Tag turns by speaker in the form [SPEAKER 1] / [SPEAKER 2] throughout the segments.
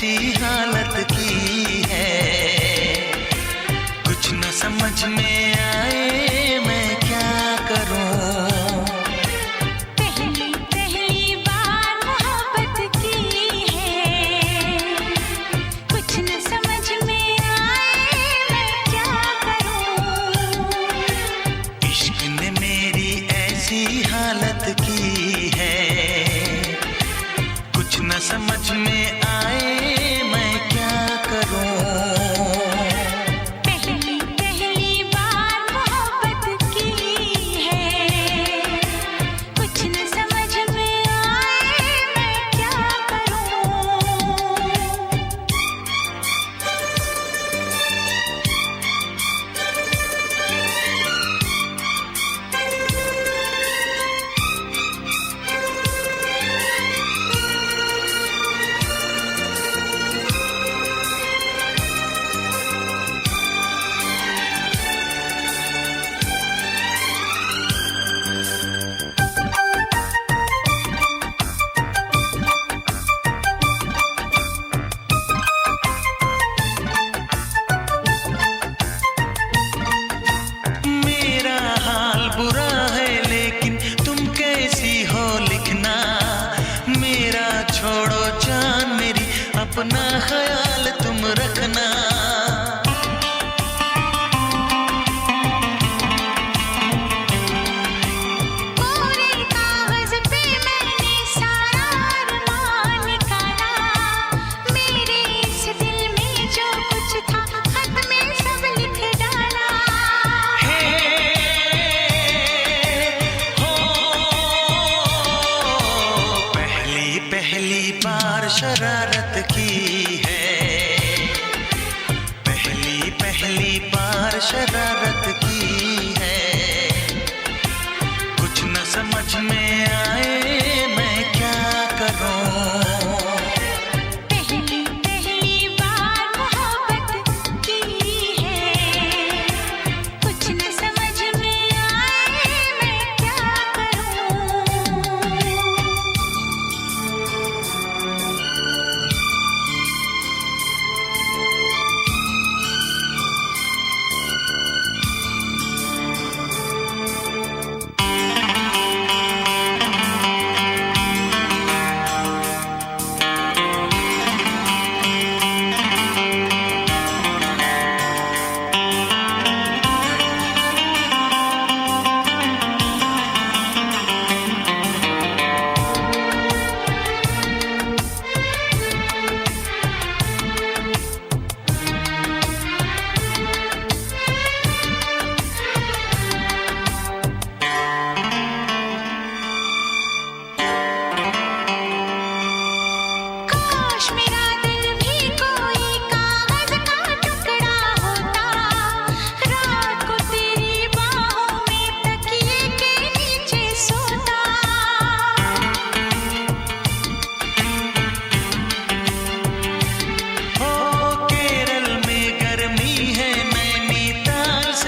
[SPEAKER 1] ऐसी हालत की है, कुछ न समझ में आए मैं क्या करूं। हालत की है, कुछ न समझ में आए मैं क्या करूं।
[SPEAKER 2] पहली पहली बार मोहब्बत की है, कुछ न समझ में आए मैं क्या करूं।
[SPEAKER 1] छोड़ो जान मेरी, अपना ख्याल तुम रखना।
[SPEAKER 2] पूरे कागज पे मैंने सारा अरमान निकाला, मेरे इस दिल में जो कुछ था खत में सब लिख डाला।
[SPEAKER 1] पहली बार शरारत की है, पहली बार शरारत की है, कुछ न समझ में आए मैं क्या करूं।
[SPEAKER 2] पहली बार मोहब्बत की है, कुछ न समझ में आए मैं क्या करूं।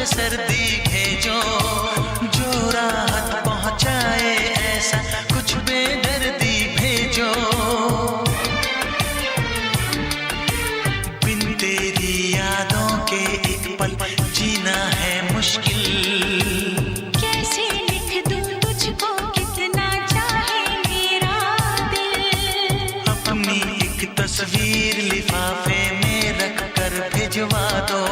[SPEAKER 1] सर्दी भेजो जो राहत पहुंचाए, ऐसा कुछ बेदर्दी भेजो। बिन तेरी यादों के एक पल जीना है मुश्किल।
[SPEAKER 2] कैसे लिख दूं तुझको कितना चाहे मेरा दिल,
[SPEAKER 1] अपनी एक तस्वीर लिफाफे में रख कर भिजवा दो।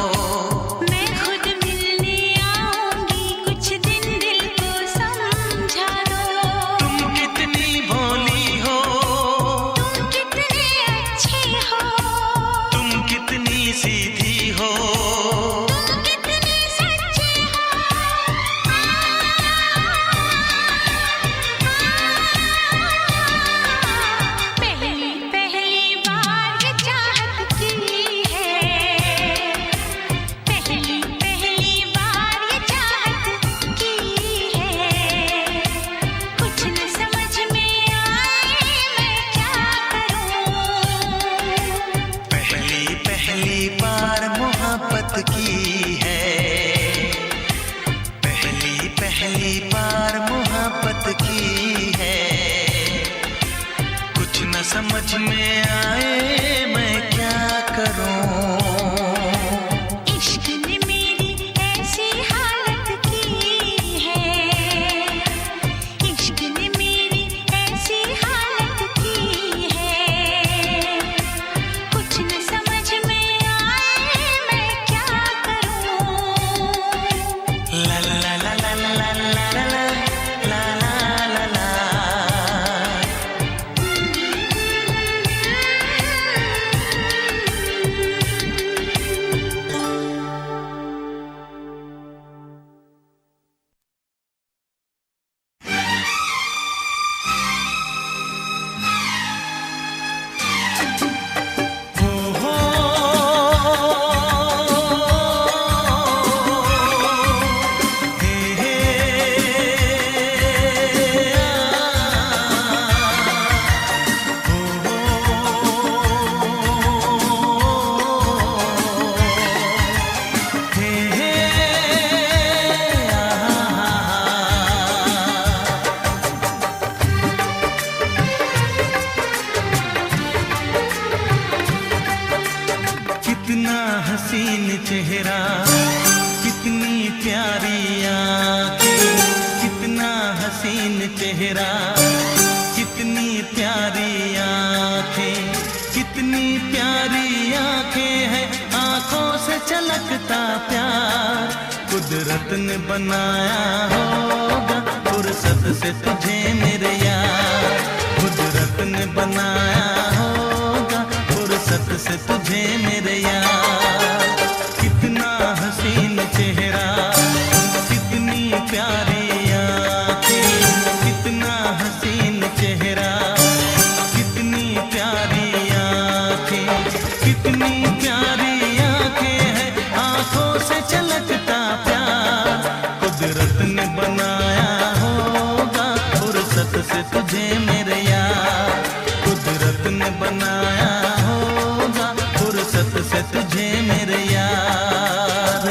[SPEAKER 1] सीधी हो,
[SPEAKER 2] तुम कितने सच्चे हो, पहली बार ये चाहत की है, पहली बार ये चाहत की है, कुछ न समझ में आए मैं क्या करूं।
[SPEAKER 1] पहली बार मोहब्बत की है, पहली बार मोहब्बत की है, कुछ न समझ में आए मैं करूं।
[SPEAKER 2] इश्क ने मेरी ऐसी हालत की है, इश्क ने मेरी ऐसी हालत की है, कुछ न समझ में आए मैं क्या करूं।
[SPEAKER 1] ला ला ला ला ला ला ला ला ला ला ला ला। कितना हसीन चेहरा, कितनी प्यारी आंखें, कितना हसीन चेहरा, कितनी प्यारी आंखें, कितनी प्यारी आंखें हैं, आंखों से छलकता प्यार। कुदरत ने बनाया होगा फुर्सत से तुझे मेरे यार, कुदरत ने बनाया होगा फुर्सत से तुझे मेरे यार। कितना हसीन चेहरा, कितनी प्यारी आंखें, कितना हसीन चेहरा, कितनी प्यारी आंखें, कितनी प्यारी आंखें हैं, आंखों से छलकता प्यार। कुदरत ने बनाया होगा फुर्सत से तुझे मेरे यार, कुदरत ने बनाया होगा फुर्सत से तुझे मेरे यार।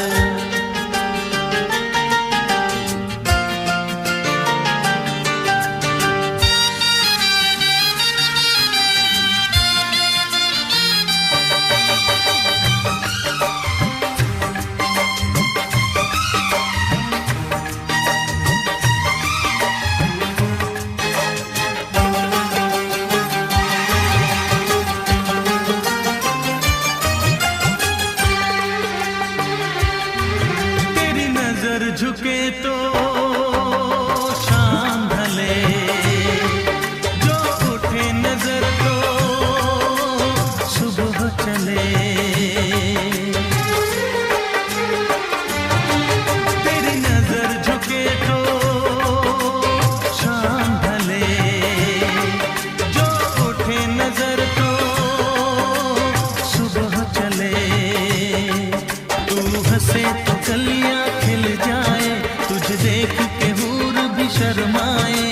[SPEAKER 1] तेरी नजर झुके तो शाम ढले, जो उठे नजर तो सुबह चले। तेरी नजर झुके तो शाम ढले, जो उठे नजर तो सुबह चले। तू हंसे तो कलियां खिल जाए, तुझे देख के हूर भी शर्माए।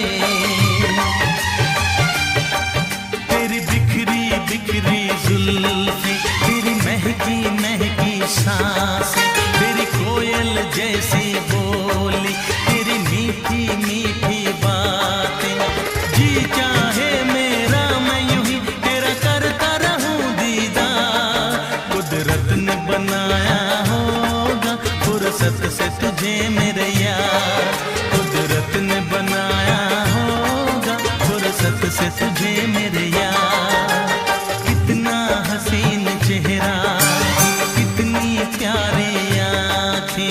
[SPEAKER 1] तेरी बिखरी बिखरी जुल्फी, तेरी महकी महकी सांसें, तेरी कोयल जैसी बोली, तेरी मीठी मीठी बातें। जी चाहे मेरा मैं यूं ही तेरा करता रहूं दीदार। कुदरत ने बनाया होगा फुर्सत से तुझे मेरे यार, कुदरत ने बनाया होगा फुर्सत से तुझे मेरे यार। कितना हसीन चेहरा, कितनी प्यारी आंखें।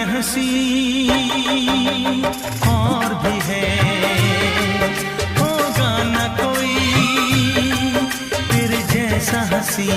[SPEAKER 1] हंसी और भी है, होगा न कोई तेरे जैसा हंसी।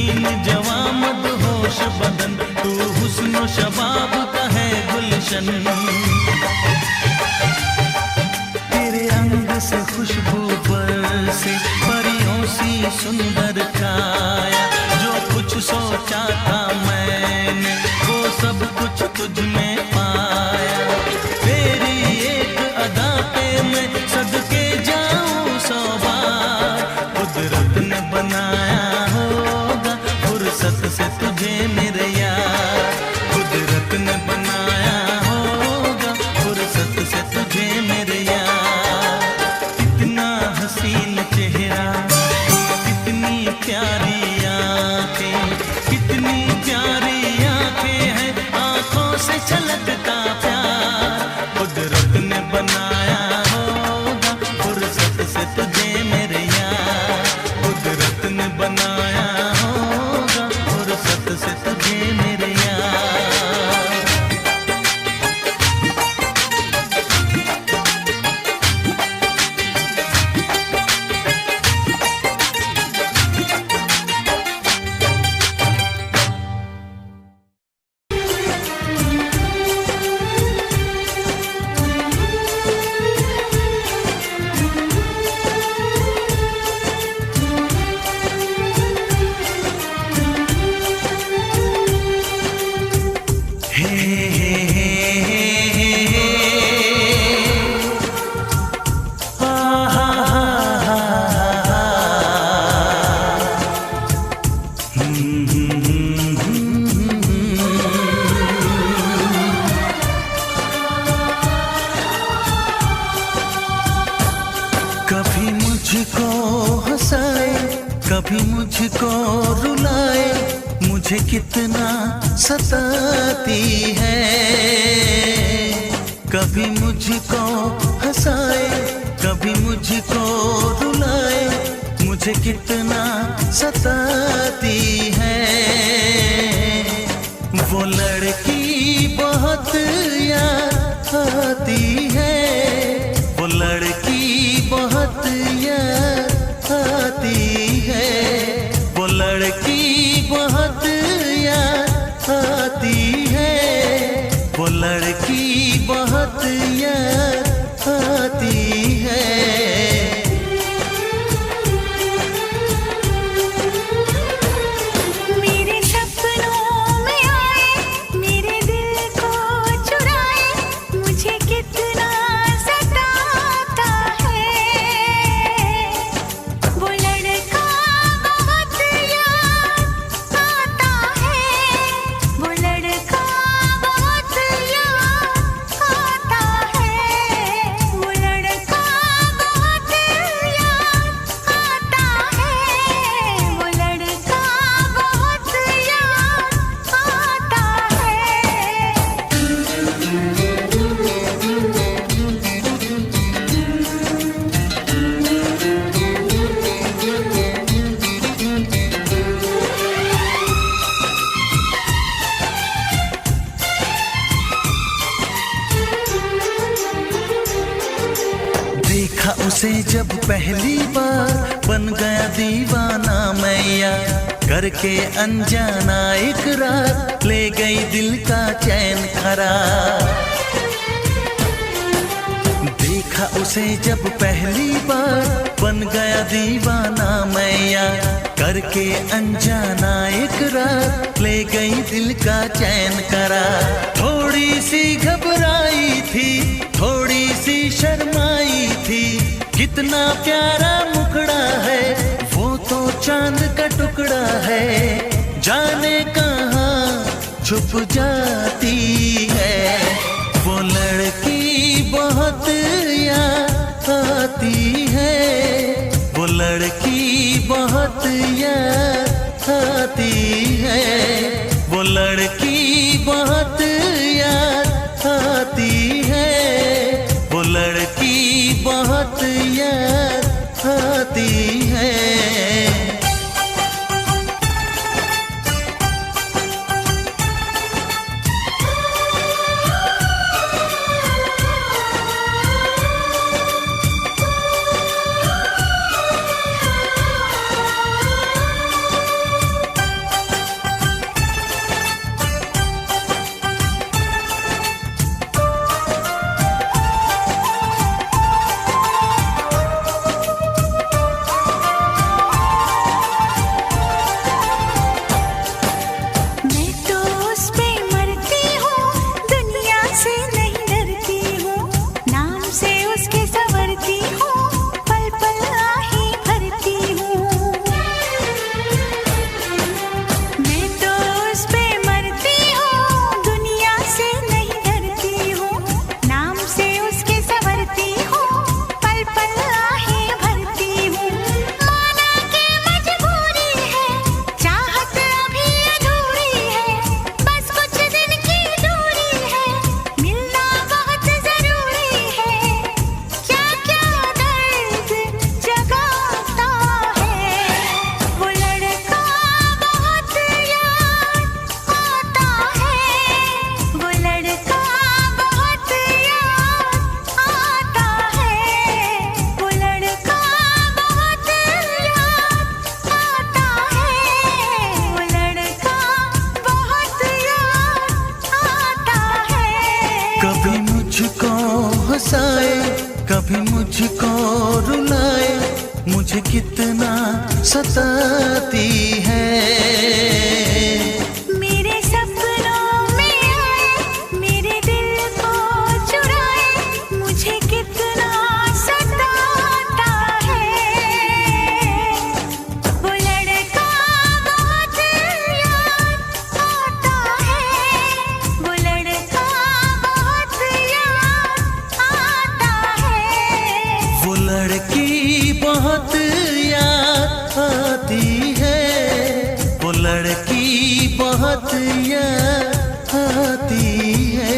[SPEAKER 1] हसीन जवां मदहोश बदन, तू हुस्न शबाब का है गुलशन। तेरे अंग से खुशबू बरसे परियों सी सुंदर काया, जो कुछ सोचा था मैंने वो सब कुछ तुझ में पाया। तेरी एक अदा पे मैं सदके जाऊं 100 बार, कुदरत ने बनाया होगा फुर्सत से तुझे मेरे यार, कुदरत ने बनाया होगा फुर्सत से तुझे मेरे यार। कितना हसीन चेहरा, कितनी प्यारी आंखें, कितनी प्यारी आंखें हैं, आंखों से छलकता प्यार, कुदरत ने बनाया होगा फुर्सत से तुझे मेरे यार, कुदरत ने बनाया होगा फुर्सत से तुझे मेरे यार। कभी मुझको हंसाए, कभी मुझको रुलाए, मुझे कितना सताती है। कभी मुझको हंसाए, कभी मुझको रुलाए, मुझे कितना सताती है। वो लड़की बहुत याद आती है, वो लड़की बहुत याद आती है, वो लड़की बहुत याद आती है, वो लड़की बहुत याद आती है।
[SPEAKER 2] मेरे सपनों में आए, मेरे दिल को चुराए, मुझे कितना सताता है। वो लड़का बहुत याद आता है, वो लड़का बहुत याद आता है, वो लड़का बहुत याद आता है, वो लड़का बहुत याद आता
[SPEAKER 1] देखा उसे जब पहली बार, बन गया दीवाना मैया, करके अनजाना इकरार, ले गई दिल का चैन करार। देखा उसे जब पहली बार, बन गया दीवाना मैया, करके अनजाना इकरार, ले गई दिल का चैन करार। थोड़ी सी घबराई थी, थोड़ी सी शर्माई थी, कितना प्यारा मुखड़ा है, वो तो चांद का टुकड़ा है, जाने कहाँ छुप जाती है। वो लड़की बहुत याद आती है, वो लड़की बहुत याद आती है, वो लड़की बहुत याद आती है, वो लड़की बहुत याद आती है। कभी मुझको रुलाए, मुझे कितना सताती है।
[SPEAKER 2] मेरे सपनों में आए, मेरे दिल को चुराए, मुझे कितना सताता है। वो लड़का बहुत याद आता है, वो लड़का बहुत याद आता है।
[SPEAKER 1] वो लड़की बहुत याद आती है, वो लड़की बहुत याद आती है।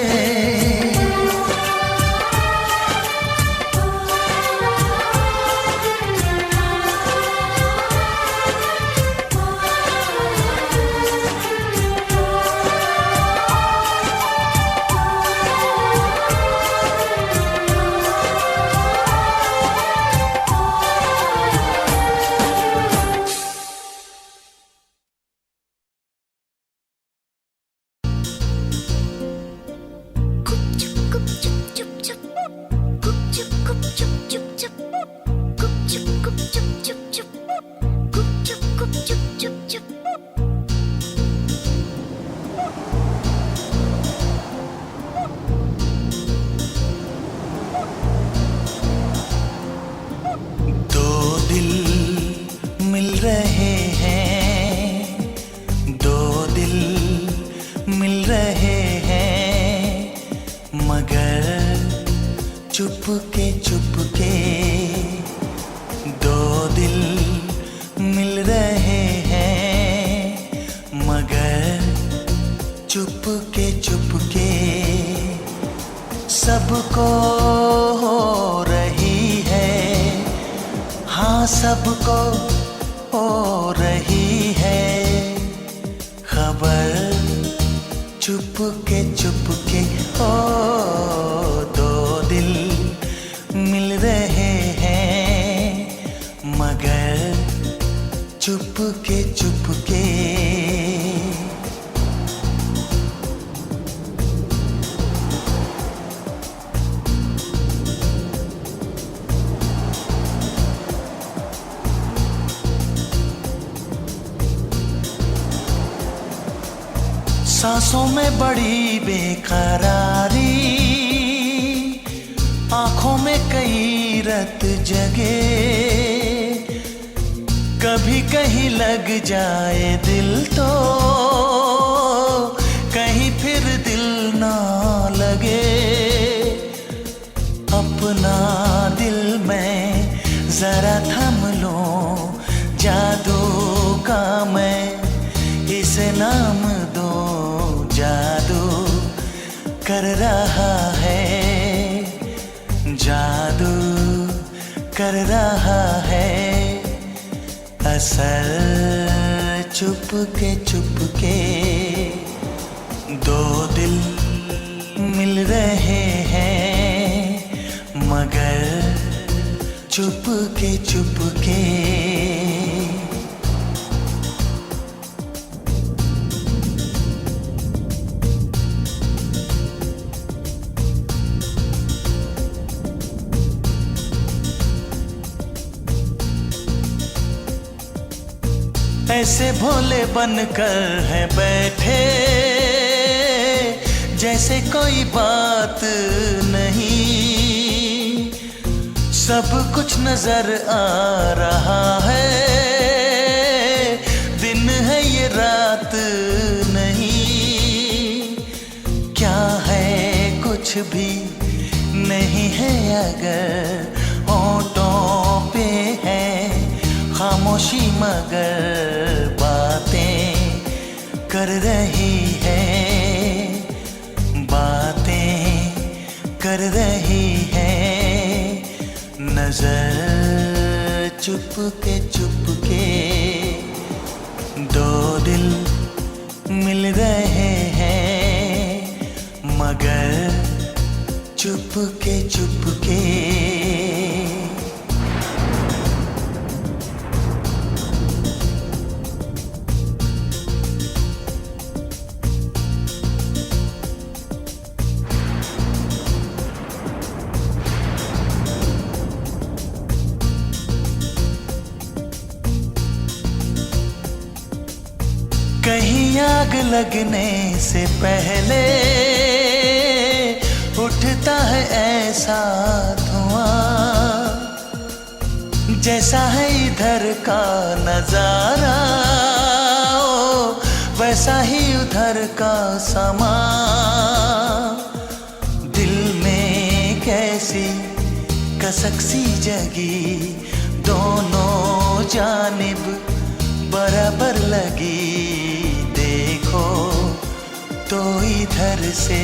[SPEAKER 1] दो दिल मिल रहे हैं, दो दिल मिल रहे हैं, मगर चुपके चुपके। दो दिल मिल रहे हैं, मगर चुपके चुपके। सबको हो रही है, हाँ सबको हो रही है खबर, चुपके चुपके। ओ दो दिल मिल रहे हैं, मगर चुपके चुपके। सांसों में बड़ी बेकरारी, आंखों में कई रत जगे, कभी कहीं लग जाए दिल तो कहीं फिर दिल ना लगे। अपना दिल मैं जरा थम लूं, जादू का मैं इसे नाम दूं। जादू कर रहा है, जादू कर रहा है, असर चुपके चुपके। दो दिल मिल रहे हैं, मगर चुपके चुपके। ऐसे भोले बनकर है बैठे, जैसे कोई बात नहीं, सब कुछ नजर आ रहा है, दिन है ये रात नहीं। क्या है कुछ भी नहीं है अगर होठों पे है खामोशी, मगर बातें कर रही है, बातें कर रही है। नजर चुपके चुपके। दो दिल मिल रहे हैं, मगर चुपके चुपके। कहीं आग लगने से पहले उठता है ऐसा धुआं, जैसा है इधर का नजारा ओ, वैसा ही उधर का समा। दिल में कैसी कसक सी जगी, दोनों जानिब बराबर लगी। देखो तो इधर से,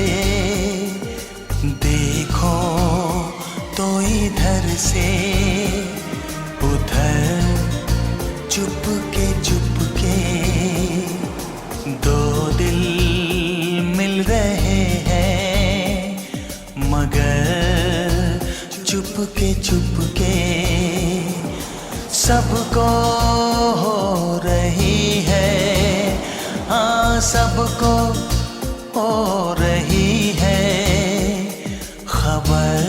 [SPEAKER 1] देखो तो इधर से, उधर चुपके चुपके दो दिल मिल रहे हैं, मगर चुपके चुपके सबको हो रही है, हाँ सबको हो रही है खबर।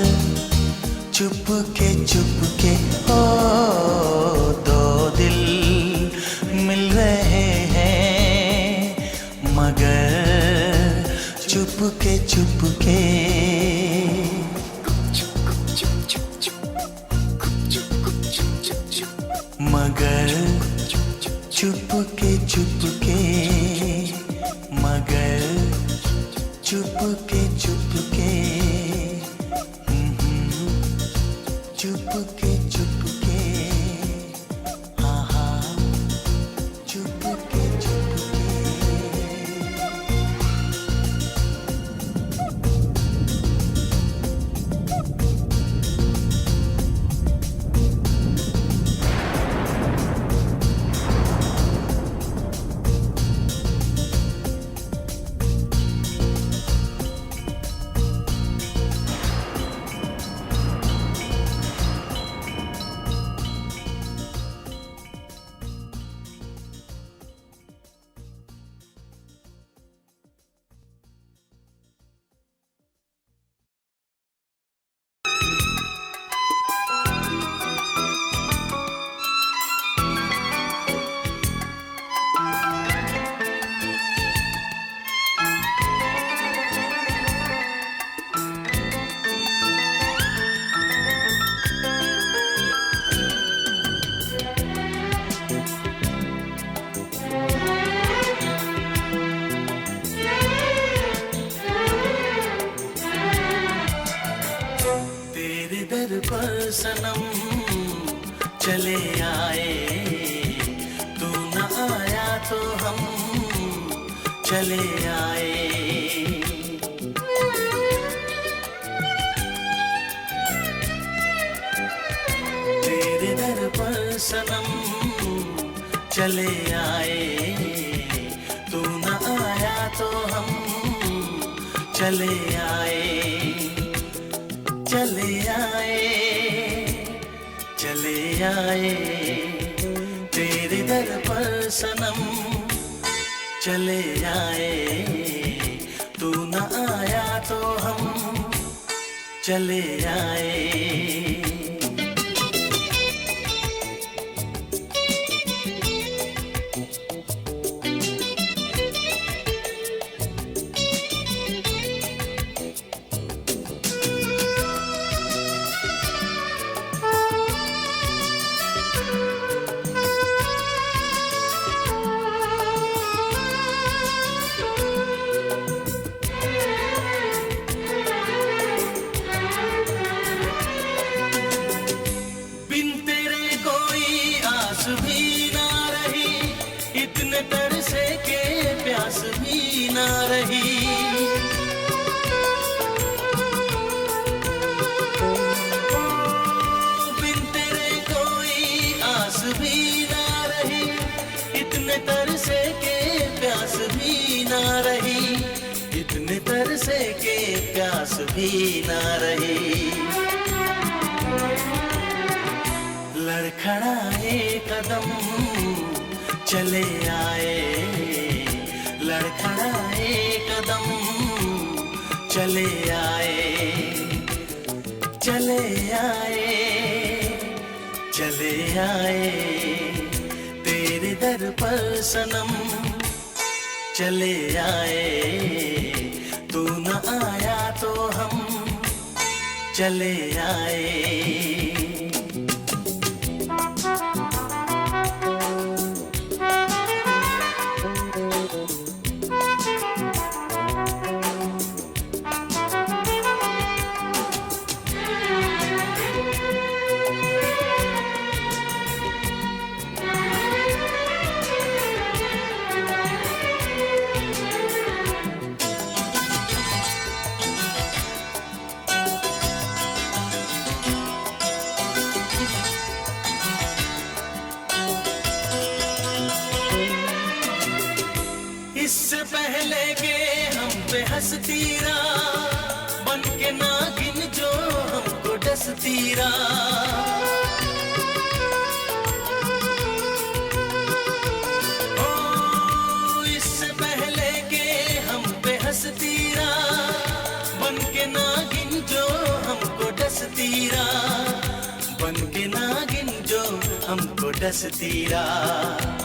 [SPEAKER 1] चुपके चुपके हो दो दिल मिल रहे हैं, मगर चुपके चुपके। मगर चुपके चुपके, मगर चुपके चुपके, चुपके चुपके, हाँ हाँ चुपके चुपके। दर पर सनम चले आए, तू न आया तो हम चले आए। तेरे दर पर सनम चले आए, तू न आया तो हम चले आए, चले आए, चले आए। तेरे दर पर सनम चले आए, तू न आया तो हम चले आए। भी ना रही, इतने तरसे के प्यास भी ना रही। बिन तेरे कोई आस भी ना रही, इतने तरसे के प्यास भी ना रही, इतने तरसे के प्यास भी ना रही। लड़खड़ाए कदम चले आए, लड़खड़ाए कदम चले आए, चले आए, चले आए। तेरे दर पर सनम चले आए, तू न आया तो हम चले आए। इससे पहले के हम पे हंसती रहा, बन के नागिन जो हमको डसती रहा। ओ इससे पहले के हम पे हंसती रहा, बन के नागिन जो हमको डसती रहा, बन के नागिन जो हमको डसती रहा।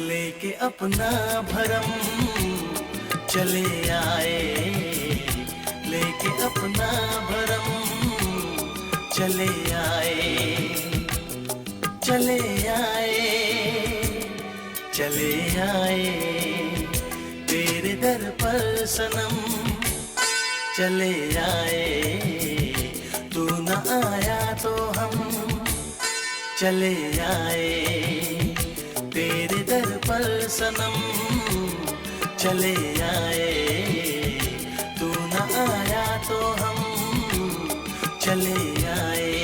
[SPEAKER 1] लेके अपना भरम चले आए, लेके अपना भरम चले आए, चले आए, चले आए तेरे दर पर सनम। चले आए, तू न आया तो हम चले आए, तेरे दर पर सनम। चले आए, तू न आया तो हम चले आए।